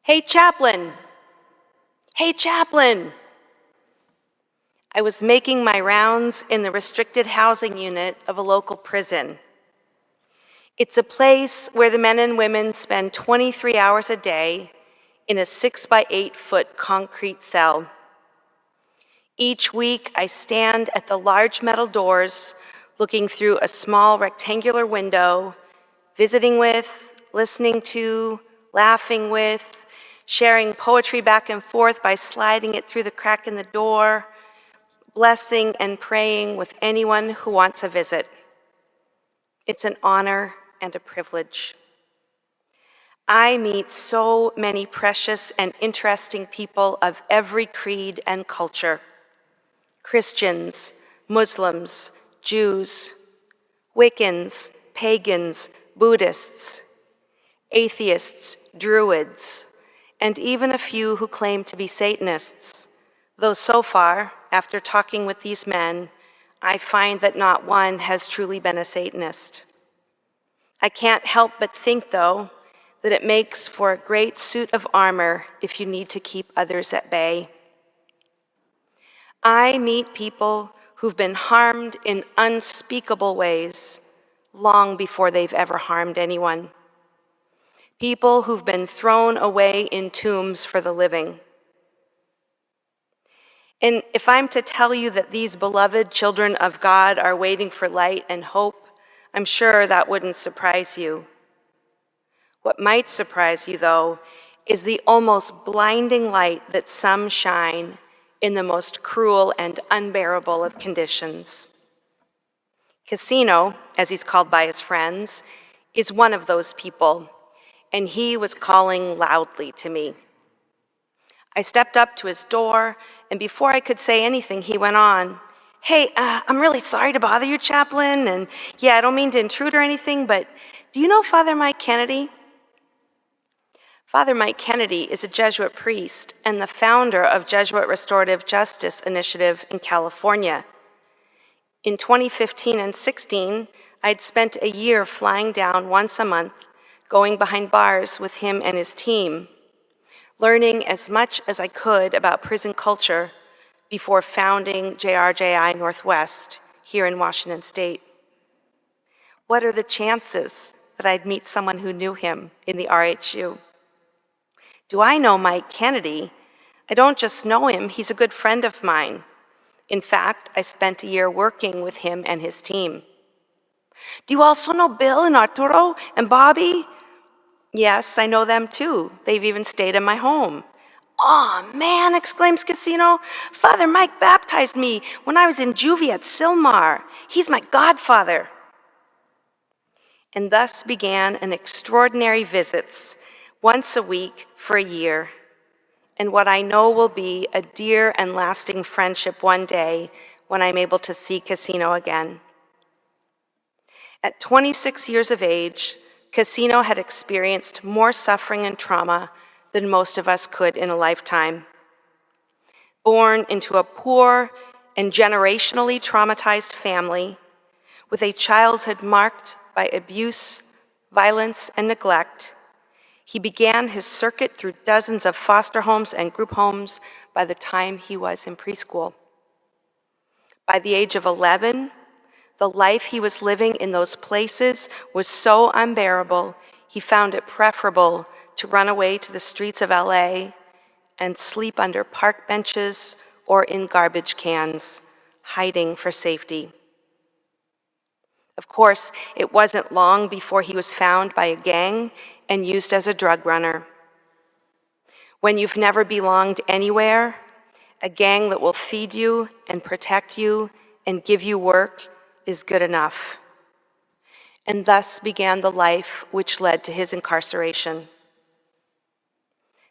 Hey, chaplain! Hey, chaplain! I was making my rounds in the restricted housing unit of a local prison. It's a place where the men and women spend 23 hours a day in a 6 by 8 foot concrete cell. Each week, I stand at the large metal doors, looking through a small rectangular window, visiting with, listening to, laughing with, sharing poetry back and forth by sliding it through the crack in the door, blessing and praying with anyone who wants a visit. It's an honor and a privilege. I meet so many precious and interesting people of every creed and culture: Christians, Muslims, Jews, Wiccans, pagans, Buddhists, atheists, Druids, and even a few who claim to be Satanists, though so far, after talking with these men, I find that not one has truly been a Satanist. I can't help but think, though, that it makes for a great suit of armor if you need to keep others at bay. I meet people who've been harmed in unspeakable ways long before they've ever harmed anyone. People who've been thrown away in tombs for the living. And if I'm to tell you that these beloved children of God are waiting for light and hope, I'm sure that wouldn't surprise you. What might surprise you, though, is the almost blinding light that some shine in the most cruel and unbearable of conditions. Casino, as he's called by his friends, is one of those people, and he was calling loudly to me. I stepped up to his door, and before I could say anything, he went on, "Hey, I'm really sorry to bother you, chaplain, and yeah, I don't mean to intrude or anything, but do you know Father Mike Kennedy?" Father Mike Kennedy is a Jesuit priest and the founder of Jesuit Restorative Justice Initiative in California. In 2015 and 16, I'd spent a year flying down once a month, going behind bars with him and his team, learning as much as I could about prison culture before founding JRJI Northwest here in Washington State. What are the chances that I'd meet someone who knew him in the RHU? Do I know Mike Kennedy? I don't just know him, he's a good friend of mine. In fact, I spent a year working with him and his team. Do you also know Bill and Arturo and Bobby? Yes, I know them too. They've even stayed in my home. "Aw, man," exclaims Casino. "Father Mike baptized me when I was in juvie at Sylmar. He's my godfather." And thus began an extraordinary visits, once a week for a year, and what I know will be a dear and lasting friendship one day when I'm able to see Casino again. At 26 years of age, Casino had experienced more suffering and trauma than most of us could in a lifetime. Born into a poor and generationally traumatized family, with a childhood marked by abuse, violence, and neglect, he began his circuit through dozens of foster homes and group homes by the time he was in preschool. By the age of 11, the life he was living in those places was so unbearable, he found it preferable to run away to the streets of LA and sleep under park benches or in garbage cans, hiding for safety. Of course, it wasn't long before he was found by a gang and used as a drug runner. When you've never belonged anywhere, a gang that will feed you and protect you and give you work is good enough. And thus began the life which led to his incarceration.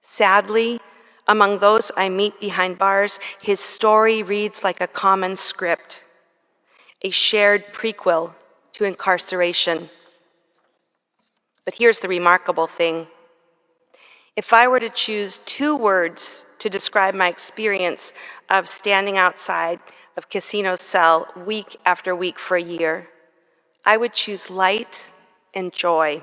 Sadly, among those I meet behind bars, his story reads like a common script, a shared prequel to incarceration. But here's the remarkable thing. If I were to choose 2 words to describe my experience of standing outside of Casino's cell week after week for a year, I would choose light and joy.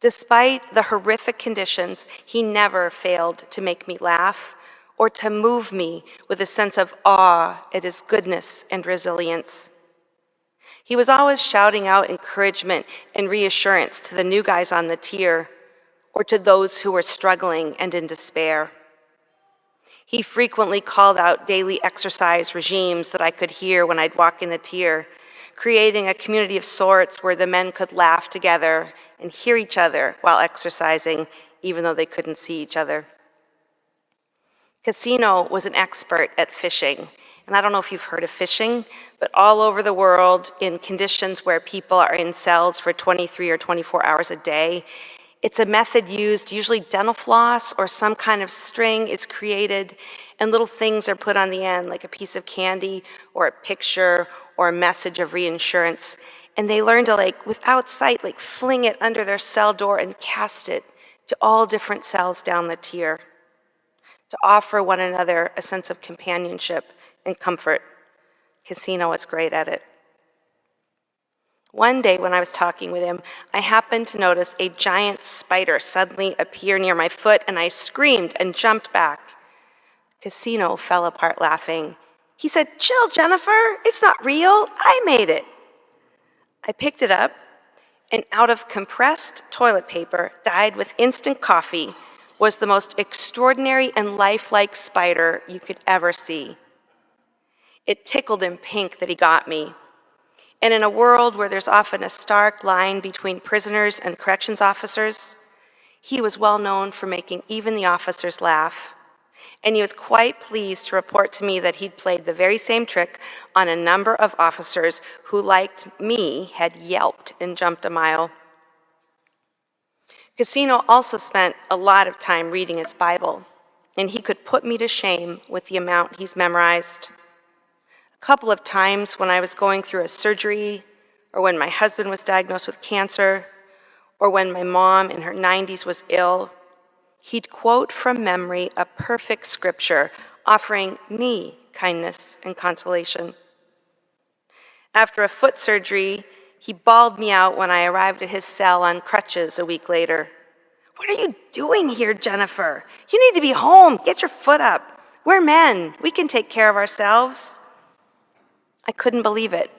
Despite the horrific conditions, he never failed to make me laugh or to move me with a sense of awe at his goodness and resilience. He was always shouting out encouragement and reassurance to the new guys on the tier or to those who were struggling and in despair. He frequently called out daily exercise regimes that I could hear when I'd walk in the tier, creating a community of sorts where the men could laugh together and hear each other while exercising, even though they couldn't see each other. Casino was an expert at fishing, and I don't know if you've heard of fishing, but all over the world, in conditions where people are in cells for 23 or 24 hours a day, it's a method used, usually dental floss or some kind of string is created, and little things are put on the end, like a piece of candy or a picture or a message of reassurance. And they learn to, without sight, fling it under their cell door and cast it to all different cells down the tier to offer one another a sense of companionship and comfort. Casino is great at it. One day when I was talking with him, I happened to notice a giant spider suddenly appear near my foot, and I screamed and jumped back. Casino fell apart laughing. He said, "Chill, Jennifer, it's not real, I made it." I picked it up, and out of compressed toilet paper dyed with instant coffee was the most extraordinary and lifelike spider you could ever see. It tickled him pink that he got me. And in a world where there's often a stark line between prisoners and corrections officers, he was well known for making even the officers laugh. And he was quite pleased to report to me that he'd played the very same trick on a number of officers who, like me, had yelped and jumped a mile. Casino also spent a lot of time reading his Bible, and he could put me to shame with the amount he's memorized. A couple of times when I was going through a surgery, or when my husband was diagnosed with cancer, or when my mom in her 90s was ill, he'd quote from memory a perfect scripture, offering me kindness and consolation. After a foot surgery, he bawled me out when I arrived at his cell on crutches a week later. "What are you doing here, Jennifer? You need to be home. Get your foot up. We're men. We can take care of ourselves." I couldn't believe it.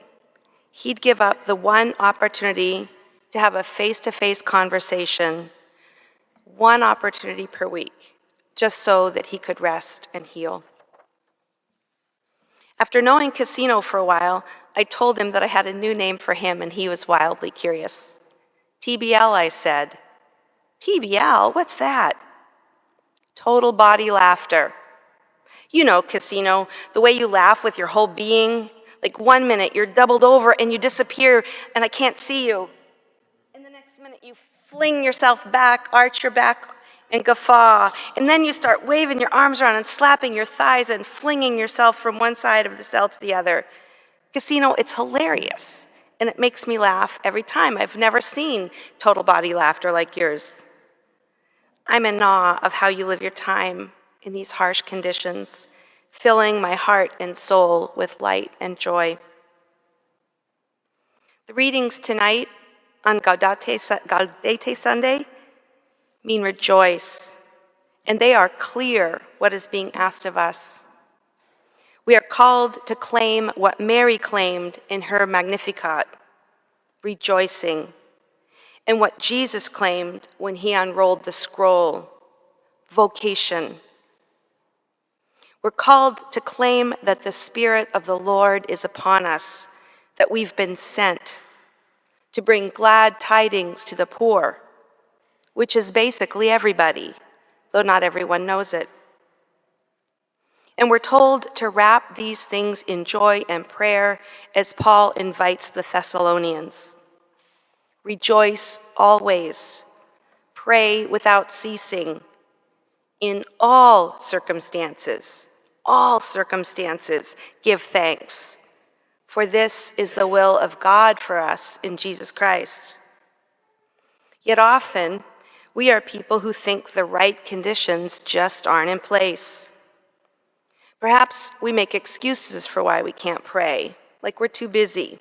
He'd give up the one opportunity to have a face-to-face conversation, one opportunity per week, just so that he could rest and heal. After knowing Casino for a while, I told him that I had a new name for him, and he was wildly curious. TBL, I said. TBL? What's that? Total body laughter. You know, Casino, the way you laugh with your whole being. Like 1 minute you're doubled over and you disappear and I can't see you. And the next minute you fling yourself back, arch your back, and guffaw. And then you start waving your arms around and slapping your thighs and flinging yourself from one side of the cell to the other. Casino, it's hilarious. And it makes me laugh every time. I've never seen total body laughter like yours. I'm in awe of how you live your time in these harsh conditions, filling my heart and soul with light and joy. The readings tonight on Gaudete Sunday mean rejoice, and they are clear what is being asked of us. We are called to claim what Mary claimed in her Magnificat, rejoicing, and what Jesus claimed when he unrolled the scroll, vocation. We're called to claim that the Spirit of the Lord is upon us, that we've been sent to bring glad tidings to the poor, which is basically everybody, though not everyone knows it. And we're told to wrap these things in joy and prayer as Paul invites the Thessalonians. Rejoice always, pray without ceasing, in all circumstances, give thanks, for this is the will of God for us in Jesus Christ. Yet often, we are people who think the right conditions just aren't in place. Perhaps we make excuses for why we can't pray, like we're too busy,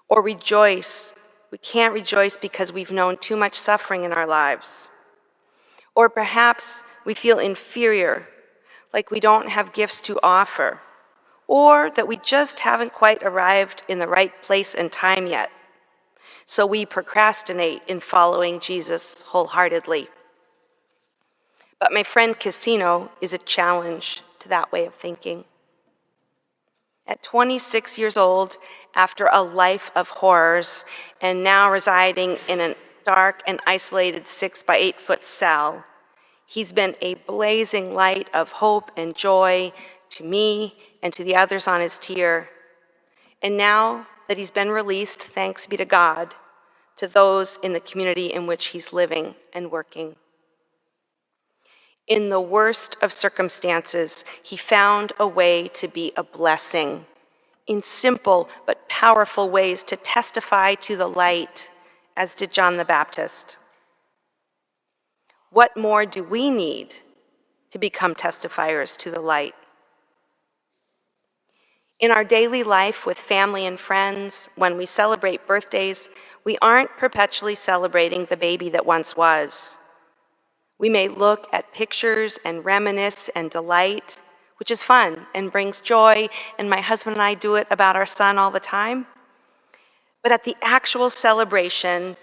or rejoice We can't rejoice because we've known too much suffering in our lives. Or perhaps we feel inferior, like we don't have gifts to offer, or that we just haven't quite arrived in the right place and time yet. So we procrastinate in following Jesus wholeheartedly. But my friend Casino is a challenge to that way of thinking. At 26 years old, after a life of horrors, and now residing in a dark and isolated 6 by 8 foot cell, he's been a blazing light of hope and joy to me and to the others on his tier. And now that he's been released, thanks be to God, to those in the community in which he's living and working. In the worst of circumstances, he found a way to be a blessing, in simple but powerful ways to testify to the light, as did John the Baptist. What more do we need to become testifiers to the light? In our daily life with family and friends, when we celebrate birthdays, we aren't perpetually celebrating the baby that once was. We may look at pictures and reminisce and delight, which is fun and brings joy, and my husband and I do it about our son all the time. But at the actual celebration,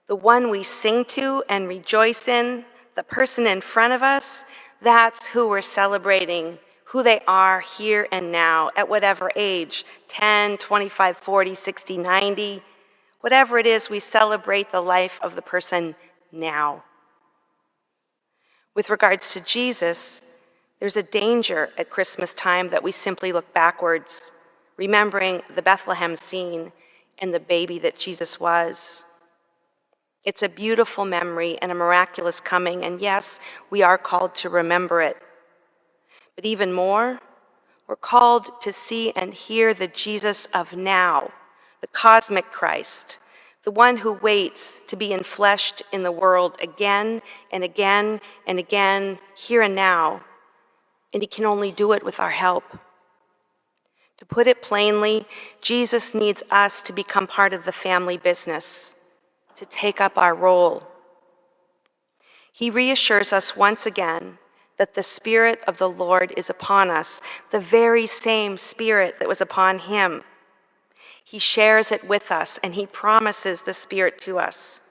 the one we sing to and rejoice in, the person in front of us, that's who we're celebrating, who they are here and now, at whatever age, 10, 25, 40, 60, 90, whatever it is, we celebrate the life of the person now. With regards to Jesus, there's a danger at Christmas time that we simply look backwards, remembering the Bethlehem scene and the baby that Jesus was. It's a beautiful memory and a miraculous coming, and yes, we are called to remember it. But even more, we're called to see and hear the Jesus of now, the cosmic Christ, the one who waits to be enfleshed in the world again and again and again, here and now, and he can only do it with our help. To put it plainly, Jesus needs us to become part of the family business, to take up our role. He reassures us once again that the Spirit of the Lord is upon us, the very same Spirit that was upon him. He shares it with us, and he promises the Spirit to us.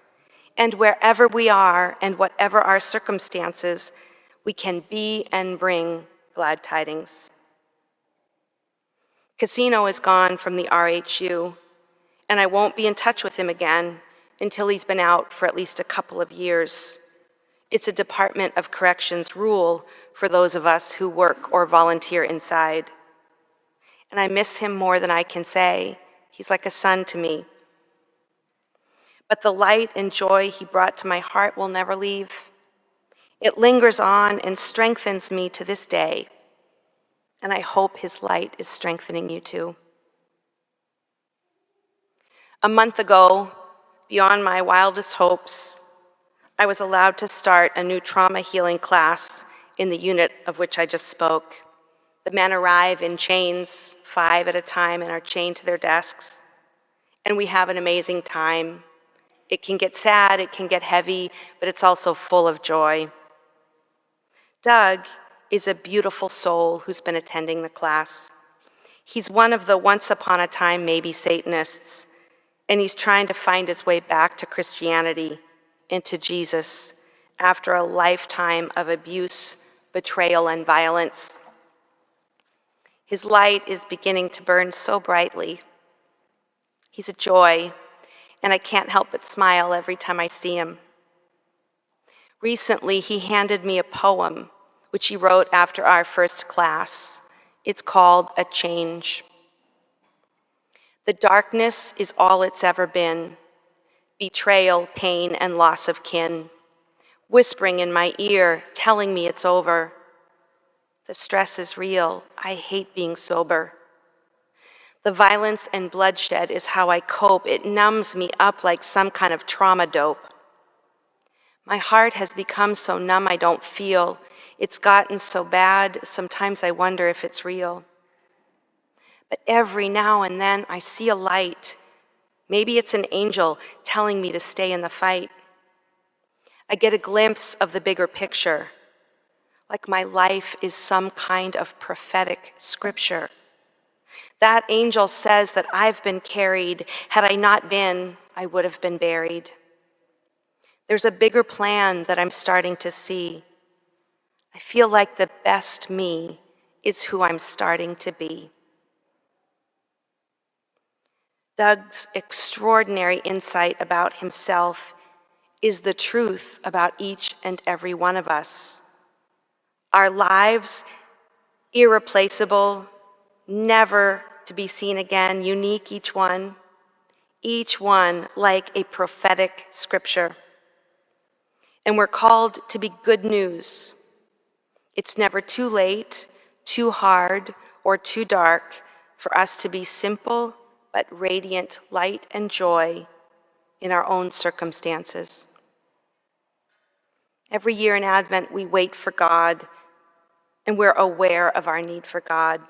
And wherever we are and whatever our circumstances, we can be and bring glad tidings. Casino is gone from the RHU, and I won't be in touch with him again until he's been out for at least a couple of years. It's a Department of Corrections rule for those of us who work or volunteer inside. And I miss him more than I can say. He's like a son to me. But the light and joy he brought to my heart will never leave. It lingers on and strengthens me to this day. And I hope his light is strengthening you too. A month ago, beyond my wildest hopes, I was allowed to start a new trauma healing class in the unit of which I just spoke. The men arrive in chains, 5 at a time, and are chained to their desks. And we have an amazing time. It can get sad, it can get heavy, but it's also full of joy. Doug is a beautiful soul who's been attending the class. He's one of the once upon a time maybe Satanists, and he's trying to find his way back to Christianity and to Jesus after a lifetime of abuse, betrayal, and violence. His light is beginning to burn so brightly. He's a joy, and I can't help but smile every time I see him. Recently, he handed me a poem which he wrote after our first class. It's called A Change. The darkness is all it's ever been, betrayal, pain, and loss of kin, whispering in my ear, telling me it's over. The stress is real. I hate being sober. The violence and bloodshed is how I cope. It numbs me up like some kind of trauma dope. My heart has become so numb I don't feel. It's gotten so bad, sometimes I wonder if it's real. But every now and then I see a light, Maybe it's an angel telling me to stay in the fight. I get a glimpse of the bigger picture, like my life is some kind of prophetic scripture. That angel says that I've been carried. Had I not been, I would have been buried. There's a bigger plan that I'm starting to see. I feel like the best me is who I'm starting to be. Doug's extraordinary insight about himself is the truth about each and every one of us. Our lives, irreplaceable, never to be seen again, unique each one like a prophetic scripture. And we're called to be good news. It's never too late, too hard, or too dark for us to be simple but radiant light and joy in our own circumstances. Every year in Advent, we wait for God, and we're aware of our need for God.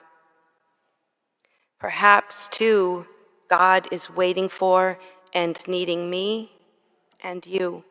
Perhaps, too, God is waiting for and needing me and you.